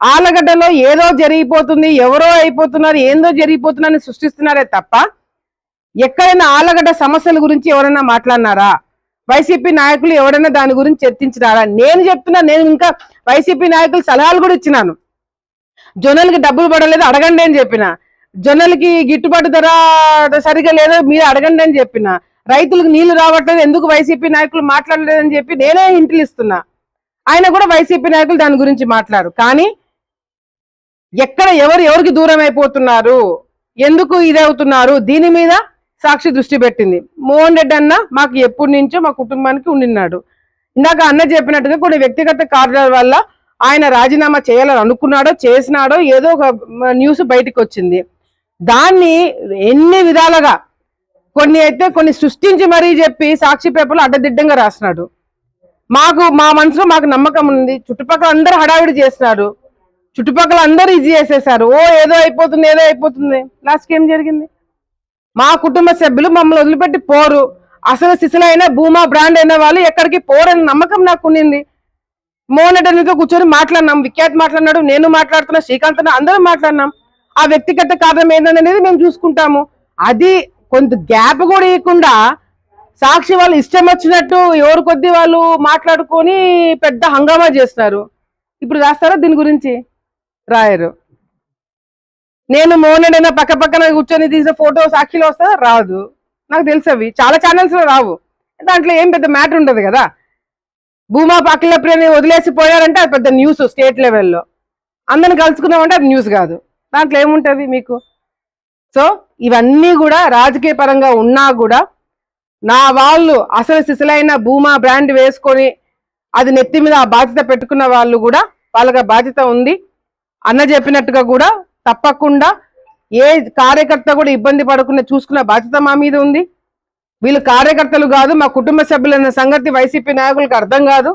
ఆలగడ్డలో ఏదో జరిగిపోతుంది, ఎవరో అయిపోతున్నారు, ఏందో జరిగిపోతున్నారని సృష్టిస్తున్నారే తప్ప ఎక్కడైనా ఆలగడ్డ సమస్యల గురించి ఎవరైనా మాట్లాడినారా? వైసీపీ నాయకులు ఎవరైనా దాని గురించి చర్చించినారా? నేను చెప్తున్నా, నేను ఇంకా వైసీపీ నాయకులు సలహాలు కూడా ఇచ్చినాను. జొన్నలకి డబ్బులు పడలేదు, అడగండి అని చెప్పిన. జొన్నలకి గిట్టుబాటు ధర సరిగా లేదో మీరు అడగండి అని చెప్పిన. రైతులకు నీళ్లు రావట్లేదు, ఎందుకు వైసీపీ నాయకులు మాట్లాడలేదని చెప్పి నేనే ఇంటిలు ఇస్తున్నా. ఆయన కూడా వైసీపీ నాయకులు దాని గురించి మాట్లాడు. కానీ ఎక్కడ ఎవరికి దూరం అయిపోతున్నారు, ఎందుకు ఇదవుతున్నారు, దీని మీద సాక్షి దృష్టి పెట్టింది. మోహన్ రెడ్డి అన్న మాకు ఎప్పటి నుంచో మా కుటుంబానికి ఉండినాడు. ఇందాక అన్న చెప్పినట్టుగా కొన్ని వ్యక్తిగత కారణాల వల్ల ఆయన రాజీనామా చేయాలని అనుకున్నాడో చేసినాడో ఏదో ఒక న్యూస్ బయటకు వచ్చింది. దాన్ని ఎన్ని విధాలుగా కొన్ని సృష్టించి మరీ చెప్పి సాక్షి పేపర్లో అడ్డదిడ్డంగా రాసినాడు. మా మనసులో మాకు నమ్మకం ఉంది. చుట్టుపక్కల అందరూ హడావిడి చేస్తున్నారు, చుట్టుపక్కల అందరూ ఇది చేసేసారు. ఏదో అయిపోతుంది. లాస్ట్కి ఏం జరిగింది? మా కుటుంబ సభ్యులు మమ్మల్ని వదిలిపెట్టి పోరు. అసలు సిసలైన భూమా బ్రాండ్ అయిన వాళ్ళు ఎక్కడికి పోరని నమ్మకం నాకు ఉండింది. మోహన్ రెడ్డితో కూర్చొని మాట్లాడినాం, విఖ్యాత్ మాట్లాడినాడు, నేను మాట్లాడుతున్నా, శ్రీకాంత్ అందరం మాట్లాడినాం. ఆ వ్యక్తిగత కారణం ఏంటనేది మేము చూసుకుంటాము. అది కొంత గ్యాప్ కూడా ఇవ్వకుండా సాక్షి వాళ్ళు ఇష్టం వచ్చినట్టు ఎవరు కొద్ది వాళ్ళు మాట్లాడుకొని పెద్ద హంగామా చేస్తారు. ఇప్పుడు రాస్తారా దీని గురించి? రాయరు. నేను మోహన్ రెడ్డి పక్కన కూర్చొని తీసిన ఫోటో సాక్షిలో వస్తుందా? రాదు. నాకు తెలుసు అవి చాలా ఛానల్స్ లో రావు. దాంట్లో ఏం పెద్ద మ్యాటర్ ఉండదు కదా. భూమా అఖిల ప్రియని వదిలేసి పోయారంటే అది పెద్ద న్యూస్ స్టేట్ లెవెల్లో. అందరిని కలుసుకున్నామంటే అది న్యూస్ కాదు. దాంట్లో ఏముంటది మీకు? సో ఇవన్నీ కూడా రాజకీయ పరంగా ఉన్నా కూడా నా వాళ్ళు అసలు సిసలైన భూమా బ్రాండ్ వేసుకొని అది నెత్తి మీద ఆ బాధ్యత పెట్టుకున్న వాళ్ళు కూడా వాళ్ళకి బాధ్యత ఉంది. అన్న చెప్పినట్టుగా కూడా తప్పకుండా ఏ కార్యకర్త కూడా ఇబ్బంది పడకుండా చూసుకున్న బాధ్యత మా మీద ఉంది. వీళ్ళు కార్యకర్తలు కాదు, మా కుటుంబ సభ్యులన్న సంగతి వైసీపీ నాయకులకు అర్థం కాదు.